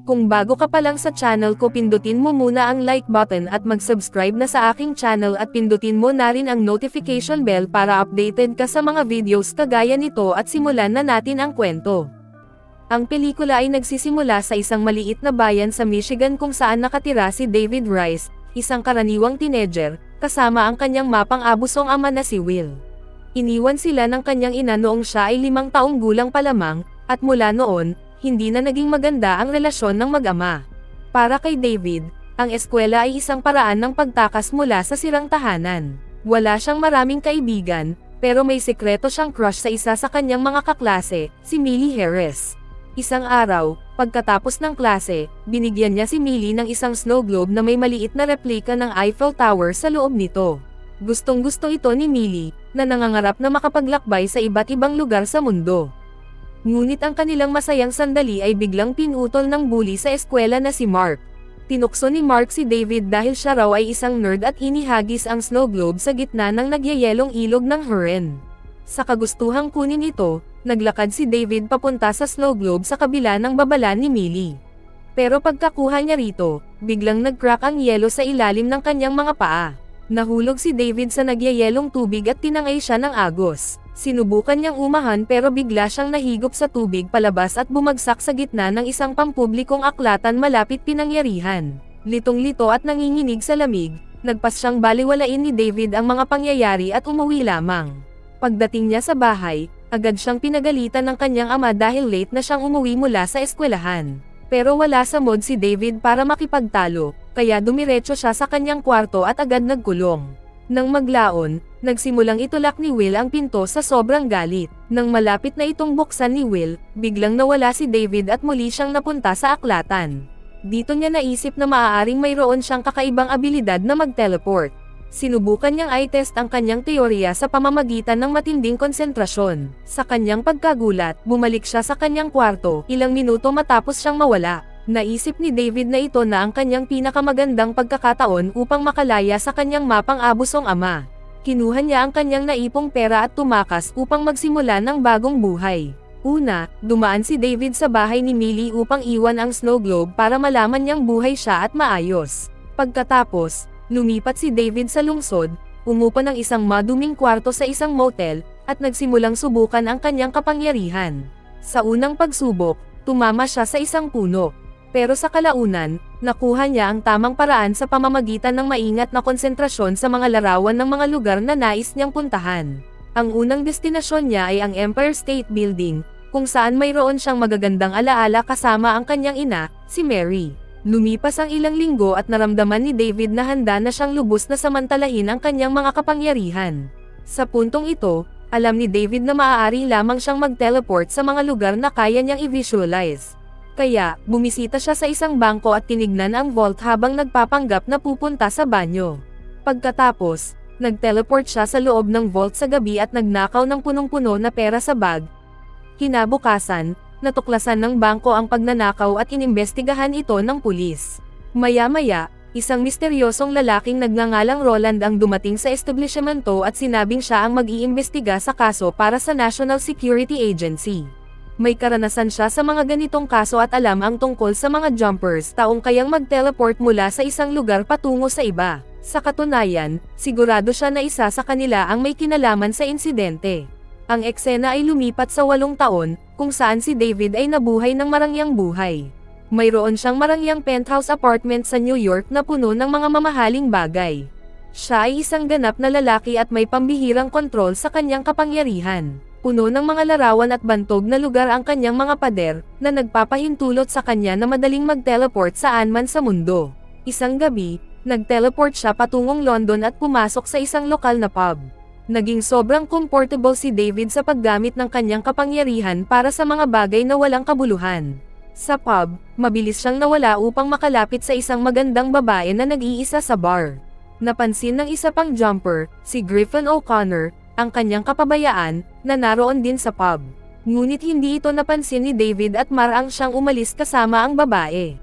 Kung bago ka pa lang sa channel ko, pindutin mo muna ang like button at mag-subscribe na sa aking channel at pindutin mo na rin ang notification bell para updated ka sa mga videos kagaya nito at simulan na natin ang kwento. Ang pelikula ay nagsisimula sa isang maliit na bayan sa Michigan kung saan nakatira si David Rice, isang karaniwang teenager, kasama ang kanyang mapang-abusong ama na si Will. Iniwan sila ng kanyang ina noong siya ay 5 taong gulang pa lamang, at mula noon, hindi na naging maganda ang relasyon ng mag-ama. Para kay David, ang eskwela ay isang paraan ng pagtakas mula sa sirang tahanan. Wala siyang maraming kaibigan, pero may sekreto siyang crush sa isa sa kanyang mga kaklase, si Millie Harris. Isang araw, pagkatapos ng klase, binigyan niya si Millie ng isang snow globe na may maliit na replika ng Eiffel Tower sa loob nito. Gustong-gusto ito ni Millie, na nangangarap na makapaglakbay sa iba't ibang lugar sa mundo. Ngunit ang kanilang masayang sandali ay biglang pinutol ng bully sa eskwela na si Mark. Tinukso ni Mark si David dahil siya raw ay isang nerd at inihagis ang snow globe sa gitna ng nagyayelong ilog ng Huron. Sa kagustuhang kunin ito, naglakad si David papunta sa snow globe sa kabila ng babala ni Millie. Pero pagkakuha niya rito, biglang nag-crack ang yelo sa ilalim ng kanyang mga paa. Nahulog si David sa nagyayelong tubig at tinangay siya ng agos. Sinubukan niyang umahan pero bigla siyang nahigop sa tubig palabas at bumagsak sa gitna ng isang pampublikong aklatan malapit pinangyarihan. Litong-lito at nanginginig sa lamig, nagpas siyang baliwalain ni David ang mga pangyayari at umuwi lamang. Pagdating niya sa bahay, agad siyang pinagalitan ng kanyang ama dahil late na siyang umuwi mula sa eskwelahan. Pero wala sa mood si David para makipagtalo, kaya dumiretso siya sa kanyang kwarto at agad nagkulong. Nang maglaon, nagsimulang itulak ni Will ang pinto sa sobrang galit. Nang malapit na itong buksan ni Will, biglang nawala si David at muli siyang napunta sa aklatan. Dito niya naisip na maaaring mayroon siyang kakaibang abilidad na mag-teleport. Sinubukan niyang i-test ang kanyang teorya sa pamamagitan ng matinding konsentrasyon. Sa kanyang pagkagulat, bumalik siya sa kanyang kwarto, ilang minuto matapos siyang mawala. Naisip ni David na ito na ang kanyang pinakamagandang pagkakataon upang makalaya sa kanyang mapang-abusong ama. Kinuha niya ang kanyang naipong pera at tumakas upang magsimula ng bagong buhay. Una, dumaan si David sa bahay ni Millie upang iwan ang snow globe para malaman niyang buhay siya at maayos. Pagkatapos, lumipat si David sa lungsod, umupa ng isang maduming kwarto sa isang motel, at nagsimulang subukan ang kanyang kapangyarihan. Sa unang pagsubok, tumama siya sa isang puno. Pero sa kalaunan, nakuha niya ang tamang paraan sa pamamagitan ng maingat na konsentrasyon sa mga larawan ng mga lugar na nais niyang puntahan. Ang unang destinasyon niya ay ang Empire State Building, kung saan mayroon siyang magagandang alaala kasama ang kanyang ina, si Mary. Lumipas ang ilang linggo at naramdaman ni David na handa na siyang lubos na samantalahin ang kanyang mga kapangyarihan. Sa puntong ito, alam ni David na maaari lamang siyang mag-teleport sa mga lugar na kaya niyang i-visualize. Kaya, bumisita siya sa isang bangko at tinignan ang vault habang nagpapanggap na pupunta sa banyo. Pagkatapos, nag-teleport siya sa loob ng vault sa gabi at nagnakaw ng punong-puno na pera sa bag. Kinabukasan, natuklasan ng bangko ang pagnanakaw at inimbestigahan ito ng pulis. Maya-maya, isang misteryosong lalaking nagngangalang Roland ang dumating sa establishmento at sinabing siya ang mag-iimbestiga sa kaso para sa National Security Agency. May karanasan siya sa mga ganitong kaso at alam ang tungkol sa mga jumpers taong kayang mag-teleport mula sa isang lugar patungo sa iba. Sa katunayan, sigurado siya na isa sa kanila ang may kinalaman sa insidente. Ang eksena ay lumipat sa 8 taon, kung saan si David ay nabuhay ng marangyang buhay. Mayroon siyang marangyang penthouse apartment sa New York na puno ng mga mamahaling bagay. Siya ay isang ganap na lalaki at may pambihirang kontrol sa kanyang kapangyarihan. Puno ng mga larawan at bantog na lugar ang kanyang mga pader, na nagpapahintulot sa kanya na madaling mag-teleport saan man sa mundo. Isang gabi, nag-teleport siya patungong London at pumasok sa isang lokal na pub. Naging sobrang comfortable si David sa paggamit ng kanyang kapangyarihan para sa mga bagay na walang kabuluhan. Sa pub, mabilis siyang nawala upang makalapit sa isang magandang babae na nag-iisa sa bar. Napansin ng isa pang jumper, si Griffin O'Connor, ang kanyang kapabayaan, na naroon din sa pub. Ngunit hindi ito napansin ni David at maraang siyang umalis kasama ang babae.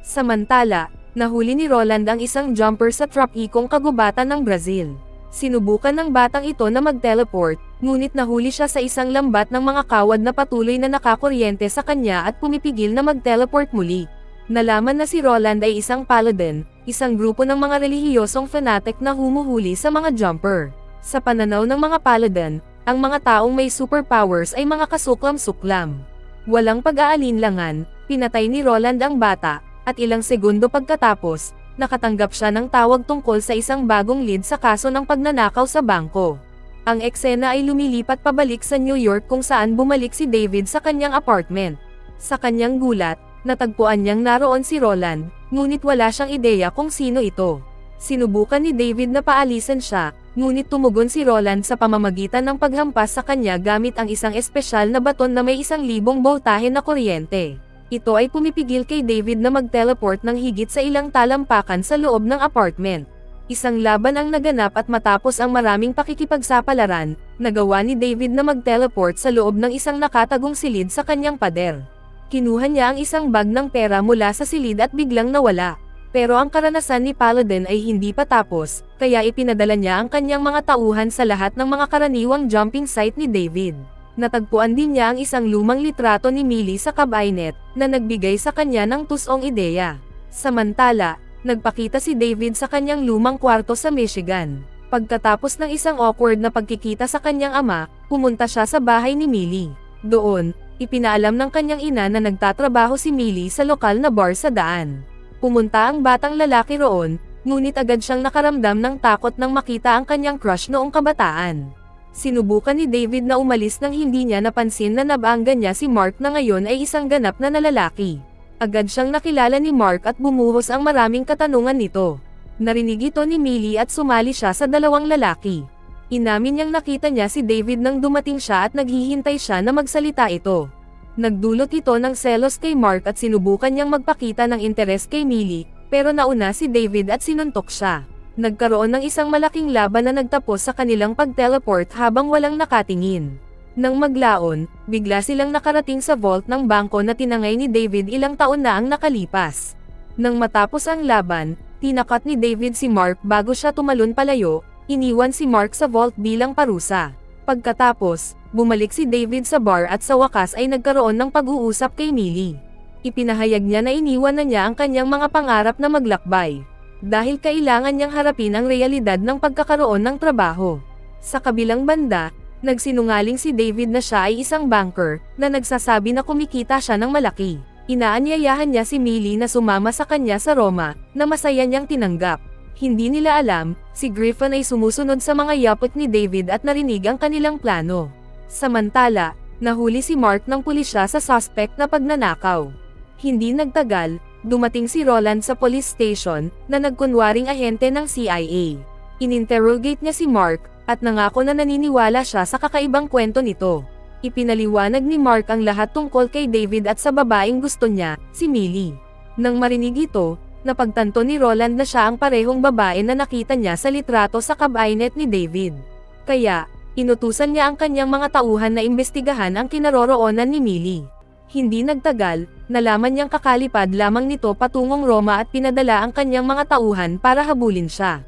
Samantala, nahuli ni Roland ang isang jumper sa tropikong kagubatan ng Brazil. Sinubukan ng batang ito na mag-teleport, ngunit nahuli siya sa isang lambat ng mga kawad na patuloy na nakakuryente sa kanya at pumipigil na mag-teleport muli. Nalaman na si Roland ay isang paladin, isang grupo ng mga relihiyosong fanatic na humuhuli sa mga jumper. Sa pananaw ng mga paladin, ang mga taong may superpowers ay mga kasuklam-suklam. Walang pag-aalinlangan, pinatay ni Roland ang bata, at ilang segundo pagkatapos, nakatanggap siya ng tawag tungkol sa isang bagong lead sa kaso ng pagnanakaw sa bangko. Ang eksena ay lumilipat pabalik sa New York kung saan bumalik si David sa kanyang apartment. Sa kanyang gulat, natagpuan niyang naroon si Roland, ngunit wala siyang ideya kung sino ito. Sinubukan ni David na paalisan siya, ngunit tumugon si Roland sa pamamagitan ng paghampas sa kanya gamit ang isang espesyal na baton na may 1,000 boltahe na kuryente. Ito ay pumipigil kay David na mag-teleport ng higit sa ilang talampakan sa loob ng apartment. Isang laban ang naganap at matapos ang maraming pakikipagsapalaran, nagawa ni David na mag-teleport sa loob ng isang nakatagong silid sa kanyang pader. Kinuha niya ang isang bag ng pera mula sa silid at biglang nawala. Pero ang karanasan ni Paladin ay hindi pa tapos, kaya ipinadala niya ang kanyang mga tauhan sa lahat ng mga karaniwang jumping site ni David. Natagpuan din niya ang isang lumang litrato ni Millie sa cabinet, na nagbigay sa kanya ng tusong ideya. Samantala, nagpakita si David sa kanyang lumang kwarto sa Michigan. Pagkatapos ng isang awkward na pagkikita sa kanyang ama, pumunta siya sa bahay ni Millie. Doon, ipinaalam ng kanyang ina na nagtatrabaho si Millie sa lokal na bar sa daan. Pumunta ang batang lalaki roon, ngunit agad siyang nakaramdam ng takot nang makita ang kanyang crush noong kabataan. Sinubukan ni David na umalis nang hindi niya napansin na nabangga niya si Mark na ngayon ay isang ganap na lalaki. Agad siyang nakilala ni Mark at bumuhos ang maraming katanungan nito. Narinig ito ni Millie at sumali siya sa dalawang lalaki. Inamin niyang nakita niya si David nang dumating siya at naghihintay siya na magsalita ito. Nagdulot ito ng selos kay Mark at sinubukan niyang magpakita ng interes kay Millie, pero nauna si David at sinuntok siya. Nagkaroon ng isang malaking laban na nagtapos sa kanilang pag-teleport habang walang nakatingin. Nang maglaon, bigla silang nakarating sa vault ng bangko na tinangay ni David ilang taon na ang nakalipas. Nang matapos ang laban, tinakat ni David si Mark bago siya tumalon palayo, iniwan si Mark sa vault bilang parusa. Pagkatapos, bumalik si David sa bar at sa wakas ay nagkaroon ng pag-uusap kay Millie. Ipinahayag niya na iniwan na niya ang kanyang mga pangarap na maglakbay. Dahil kailangan niyang harapin ang realidad ng pagkakaroon ng trabaho. Sa kabilang banda, nagsinungaling si David na siya ay isang banker, na nagsasabi na kumikita siya ng malaki. Inaanyayahan niya si Millie na sumama sa kanya sa Roma, na masaya niyang tinanggap. Hindi nila alam, si Griffin ay sumusunod sa mga yapot ni David at narinig ang kanilang plano. Samantala, nahuli si Mark ng pulisya sa suspect na pagnanakaw. Hindi nagtagal, dumating si Roland sa police station, na nagkunwaring ahente ng CIA. Ininterrogate niya si Mark, at nangako na naniniwala siya sa kakaibang kwento nito. Ipinaliwanag ni Mark ang lahat tungkol kay David at sa babaeng gusto niya, si Millie. Nang marinig ito, napagtanto ni Roland na siya ang parehong babae na nakita niya sa litrato sa cabinet ni David. Kaya, inutusan niya ang kanyang mga tauhan na imbestigahan ang kinaroroonan ni Millie. Hindi nagtagal, nalaman niyang kakalipad lamang nito patungong Roma at pinadala ang kanyang mga tauhan para habulin siya.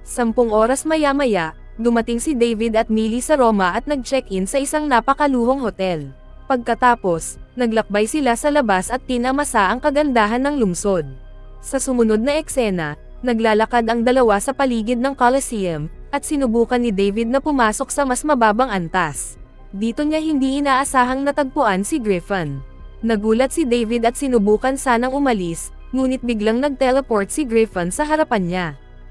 10 oras maya-maya, dumating si David at Millie sa Roma at nag-check-in sa isang napakaluhong hotel. Pagkatapos, naglakbay sila sa labas at tinamasa ang kagandahan ng lungsod. Sa sumunod na eksena, naglalakad ang dalawa sa paligid ng Colosseum, at sinubukan ni David na pumasok sa mas mababang antas. Dito niya hindi inaasahang natagpuan si Griffin. Nagulat si David at sinubukan sanang umalis, ngunit biglang nag-teleport si Griffin sa harapan niya.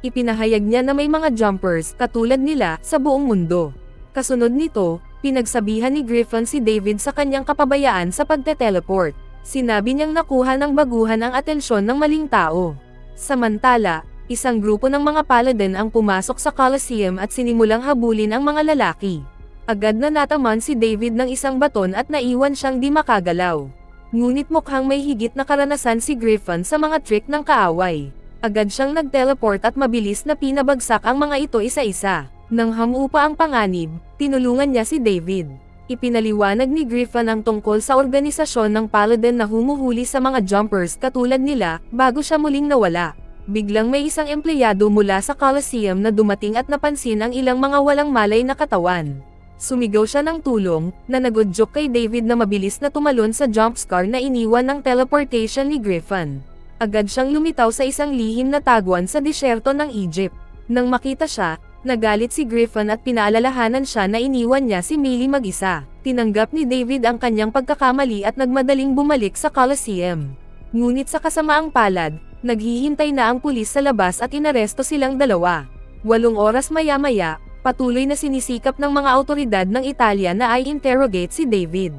Ipinahayag niya na may mga jumpers katulad nila sa buong mundo. Kasunod nito, pinagsabihan ni Griffin si David sa kanyang kapabayaan sa pagte-teleport. Sinabi niyang nakuha ng baguhan ang atensyon ng maling tao. Samantala, isang grupo ng mga paladin ang pumasok sa Colosseum at sinimulang habulin ang mga lalaki. Agad na nataman si David ng isang baton at naiwan siyang di makagalaw. Ngunit mukhang may higit na karanasan si Griffin sa mga trick ng kaaway. Agad siyang nag-teleport at mabilis na pinabagsak ang mga ito isa-isa. Nang hamupa ang panganib, tinulungan niya si David. Ipinaliwanag ni Griffin ang tungkol sa organisasyon ng paladin na humuhuli sa mga jumpers katulad nila, bago siya muling nawala. Biglang may isang empleyado mula sa Colosseum na dumating at napansin ang ilang mga walang malay na katawan. Sumigaw siya ng tulong, na nagudyok kay David na mabilis na tumalon sa jumpscare na iniwan ng teleportation ni Griffin. Agad siyang lumitaw sa isang lihim na tagwan sa disyerto ng Egypt. Nang makita siya, nagalit si Griffin at pinaalalahanan siya na iniwan niya si Millie mag-isa. Tinanggap ni David ang kanyang pagkakamali at nagmadaling bumalik sa Colosseum. Ngunit sa kasamaang palad, naghihintay na ang pulis sa labas at inaresto silang dalawa. 8 oras maya-maya, patuloy na sinisikap ng mga awtoridad ng Italia na i-interrogate si David.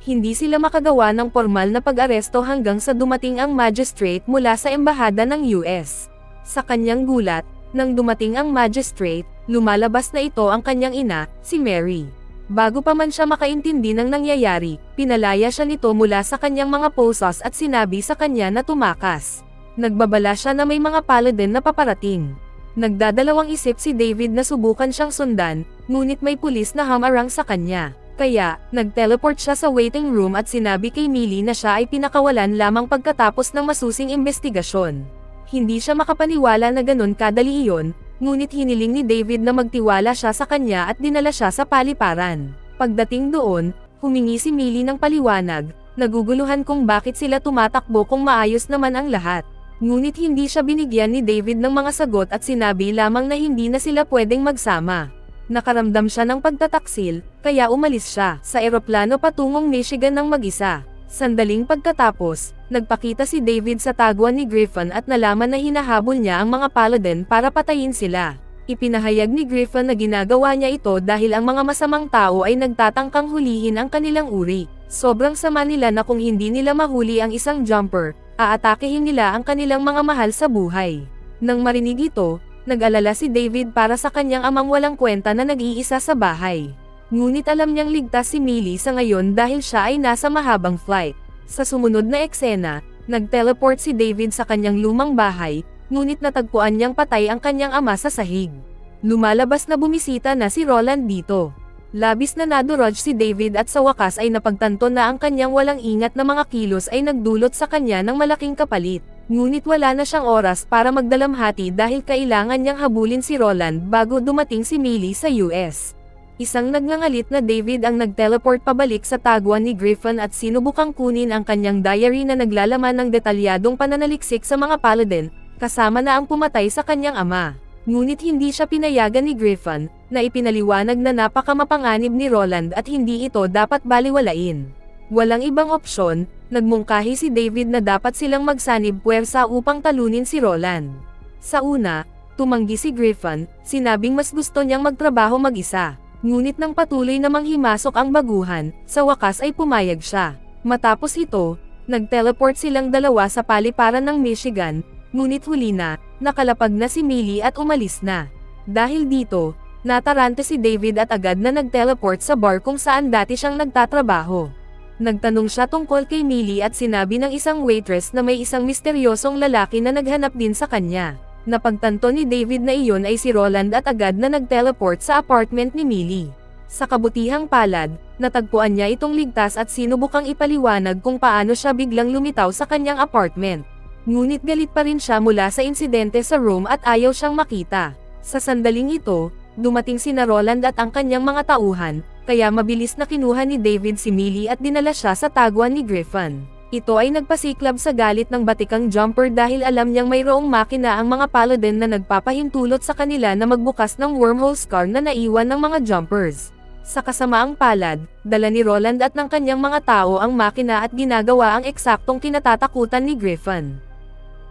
Hindi sila makagawa ng formal na pag-aresto hanggang sa dumating ang magistrate mula sa embahada ng US. Sa kanyang gulat, nang dumating ang magistrate, lumalabas na ito ang kanyang ina, si Mary. Bago pa man siya makaintindi ng nangyayari, pinalaya siya nito mula sa kanyang mga poses at sinabi sa kanya na tumakas. Nagbabala siya na may mga paladin na paparating. Nagdadalawang isip si David na subukan siyang sundan, ngunit may pulis na hamarang sa kanya. Kaya, nag-teleport siya sa waiting room at sinabi kay Millie na siya ay pinakawalan lamang pagkatapos ng masusing investigasyon. Hindi siya makapaniwala na ganun kadali iyon, ngunit hiniling ni David na magtiwala siya sa kanya at dinala siya sa paliparan. Pagdating doon, humingi si Millie ng paliwanag, naguguluhan kung bakit sila tumatakbo kung maayos naman ang lahat. Ngunit hindi siya binigyan ni David ng mga sagot at sinabi lamang na hindi na sila pwedeng magsama. Nakaramdam siya ng pagtataksil, kaya umalis siya sa eroplano patungong Michigan ng mag-isa. Sandaling pagkatapos, nagpakita si David sa tagwan ni Griffin at nalaman na hinahabol niya ang mga paladin para patayin sila. Ipinahayag ni Griffin na ginagawa niya ito dahil ang mga masamang tao ay nagtatangkang hulihin ang kanilang uri. Sobrang sama nila na kung hindi nila mahuli ang isang jumper, aatakehin nila ang kanilang mga mahal sa buhay. Nang marinig ito, nag-alala si David para sa kanyang amang walang kwenta na nag-iisa sa bahay. Ngunit alam niyang ligtas si Millie sa ngayon dahil siya ay nasa mahabang flight. Sa sumunod na eksena, nag-teleport si David sa kanyang lumang bahay, ngunit natagpuan niyang patay ang kanyang ama sa sahig. Lumalabas na bumisita na si Roland dito. Labis na nadurog si David at sa wakas ay napagtanto na ang kanyang walang ingat na mga kilos ay nagdulot sa kanya ng malaking kapalit. Ngunit wala na siyang oras para magdalamhati dahil kailangan niyang habulin si Roland bago dumating si Millie sa US. Isang nagngangalit na David ang nag-teleport pabalik sa tagwan ni Griffin at sinubukang kunin ang kanyang diary na naglalaman ng detalyadong pananaliksik sa mga paladin, kasama na ang pumatay sa kanyang ama. Ngunit hindi siya pinayagan ni Griffin, na ipinaliwanag na napakamapanganib ni Roland at hindi ito dapat baliwalain. Walang ibang opsyon, nagmungkahi si David na dapat silang magsanib puwersa upang talunin si Roland. Sa una, tumanggi si Griffin, sinabing mas gusto niyang magtrabaho mag-isa. Ngunit nang patuloy namang himasok ang baguhan, sa wakas ay pumayag siya. Matapos ito, nag-teleport silang dalawa sa paliparan ng Michigan, ngunit huli na, nakalapag na si Millie at umalis na. Dahil dito, natarante si David at agad na nag-teleport sa bar kung saan dati siyang nagtatrabaho. Nagtanong siya tungkol kay Millie at sinabi ng isang waitress na may isang misteryosong lalaki na naghanap din sa kanya. Napagtanto ni David na iyon ay si Roland at agad na nag-teleport sa apartment ni Millie. Sa kabutihang palad, natagpuan niya itong ligtas at sinubukang ipaliwanag kung paano siya biglang lumitaw sa kanyang apartment. Ngunit galit pa rin siya mula sa insidente sa room at ayaw siyang makita. Sa sandaling ito, dumating sina Roland at ang kanyang mga tauhan, kaya mabilis na kinuha ni David si Millie at dinala siya sa tagwan ni Griffin. Ito ay nagpasiklab sa galit ng batikang jumper dahil alam niyang mayroong makina ang mga paladin na nagpapahintulot sa kanila na magbukas ng wormhole scar na naiwan ng mga jumpers. Sa kasamaang palad, dala ni Roland at ng kanyang mga tao ang makina at ginagawa ang eksaktong kinatatakutan ni Griffin.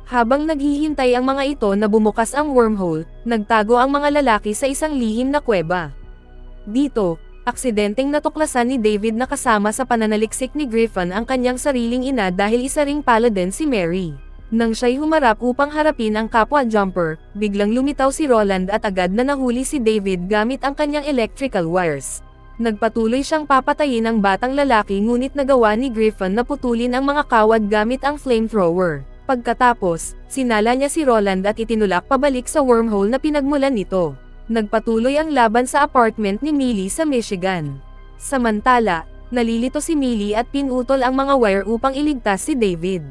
Habang naghihintay ang mga ito na bumukas ang wormhole, nagtago ang mga lalaki sa isang lihim na kuweba. Dito, aksidenteng natuklasan ni David na kasama sa pananaliksik ni Griffin ang kanyang sariling ina dahil isa ring paladin si Mary. Nang siya'y humarap upang harapin ang kapwa jumper, biglang lumitaw si Roland at agad na nahuli si David gamit ang kanyang electrical wires. Nagpatuloy siyang papatayin ang batang lalaki ngunit nagawa ni Griffin na putulin ang mga kawad gamit ang flamethrower. Pagkatapos, sinala niya si Roland at itinulak pabalik sa wormhole na pinagmulan nito. Nagpatuloy ang laban sa apartment ni Millie sa Michigan. Samantala, nalilito si Millie at pinutol ang mga wire upang iligtas si David.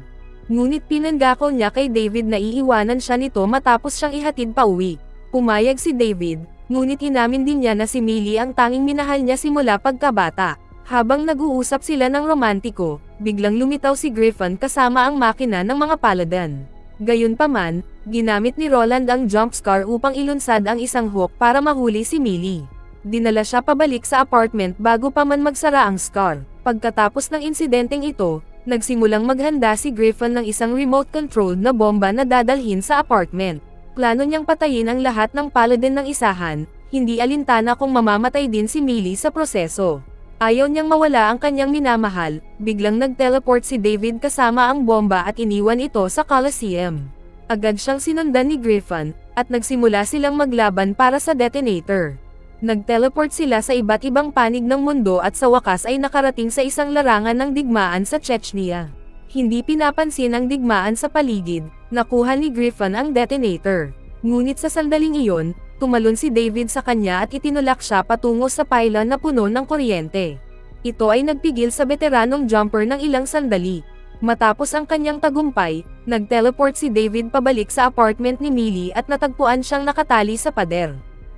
Ngunit pinanggako niya kay David na iiwanan siya nito matapos siyang ihatid pa uwi. Pumayag si David, Ngunit inamin din niya na si Millie ang tanging minahal niya simula pagkabata. Habang nag-uusap sila ng romantiko, biglang lumitaw si Griffin kasama ang makina ng mga Paladin. Gayunpaman, ginamit ni Roland ang jump scare upang ilunsad ang isang hook para mahuli si Millie. Dinala siya pabalik sa apartment bago pa man magsara ang scar. Pagkatapos ng insidenteng ito, nagsimulang maghanda si Griffin ng isang remote-controlled na bomba na dadalhin sa apartment. Plano niyang patayin ang lahat ng Paladin ng isahan, hindi alintana kung mamamatay din si Millie sa proseso. Ayaw niyang mawala ang kanyang minamahal, biglang nag-teleport si David kasama ang bomba at iniwan ito sa Coliseum. Agad siyang sinundan ni Griffin, at nagsimula silang maglaban para sa detonator. Nag-teleport sila sa iba't ibang panig ng mundo at sa wakas ay nakarating sa isang larangan ng digmaan sa Chechnya. Hindi pinapansin ang digmaan sa paligid, nakuha ni Griffin ang detonator. Ngunit sa sandaling iyon, tumalon si David sa kanya at itinulak siya patungo sa pylon na puno ng kuryente. Ito ay nagpigil sa veteranong jumper ng ilang sandali. Matapos ang kanyang tagumpay, nag-teleport si David pabalik sa apartment ni Millie at natagpuan siyang nakatali sa pader.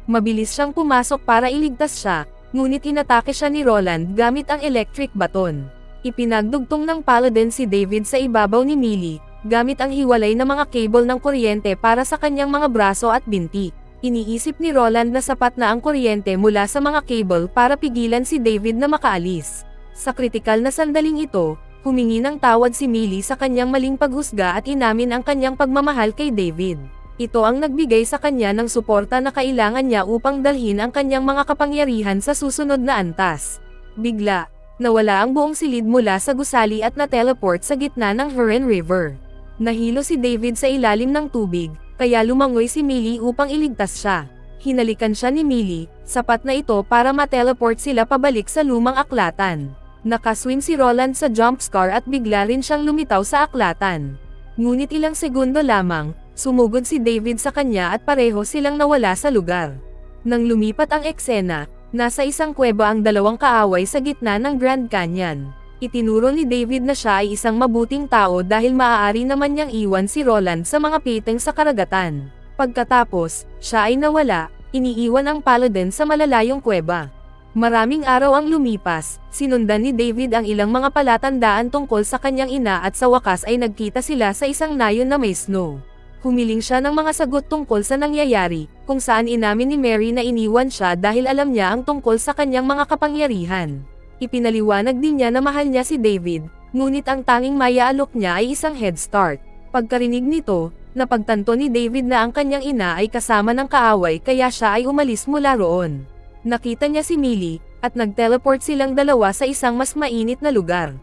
Mabilis siyang pumasok para iligtas siya, ngunit inatake siya ni Roland gamit ang electric baton. Ipinagdugtong ng Paladin si David sa ibabaw ni Millie, gamit ang hiwalay na mga cable ng kuryente para sa kanyang mga braso at binti. Iniisip ni Roland na sapat na ang kuryente mula sa mga cable para pigilan si David na makaalis. Sa kritikal na sandaling ito, humingi ng tawad si Millie sa kanyang maling paghusga at inamin ang kanyang pagmamahal kay David. Ito ang nagbigay sa kanya ng suporta na kailangan niya upang dalhin ang kanyang mga kapangyarihan sa susunod na antas. Bigla, nawala ang buong silid mula sa gusali at na-teleport sa gitna ng Huron River. Nahilo si David sa ilalim ng tubig, kaya lumangoy si Millie upang iligtas siya. Hinalikan siya ni Millie, sapat na ito para ma-teleport sila pabalik sa lumang aklatan. Nakaswing si Roland sa jump scare at bigla rin siyang lumitaw sa aklatan. Ngunit ilang segundo lamang, sumugod si David sa kanya at pareho silang nawala sa lugar. Nang lumipat ang eksena, nasa isang kuweba ang dalawang kaaway sa gitna ng Grand Canyon. Itinuro ni David na siya ay isang mabuting tao dahil maaari naman niyang iwan si Roland sa mga piteng sa karagatan. Pagkatapos, siya ay nawala, iniiwan ang Paladin sa malalayong kuweba. Maraming araw ang lumipas, sinundan ni David ang ilang mga palatandaan tungkol sa kanyang ina at sa wakas ay nagkita sila sa isang nayon na may snow. Humiling siya ng mga sagot tungkol sa nangyayari, kung saan inamin ni Mary na iniwan siya dahil alam niya ang tungkol sa kanyang mga kapangyarihan. Ipinaliwanag din niya na mahal niya si David, ngunit ang tanging maiaalok niya ay isang head start. Pagkarinig nito, napagtanto ni David na ang kanyang ina ay kasama ng kaaway kaya siya ay umalis mula roon. Nakita niya si Millie, at nag-teleport silang dalawa sa isang mas mainit na lugar.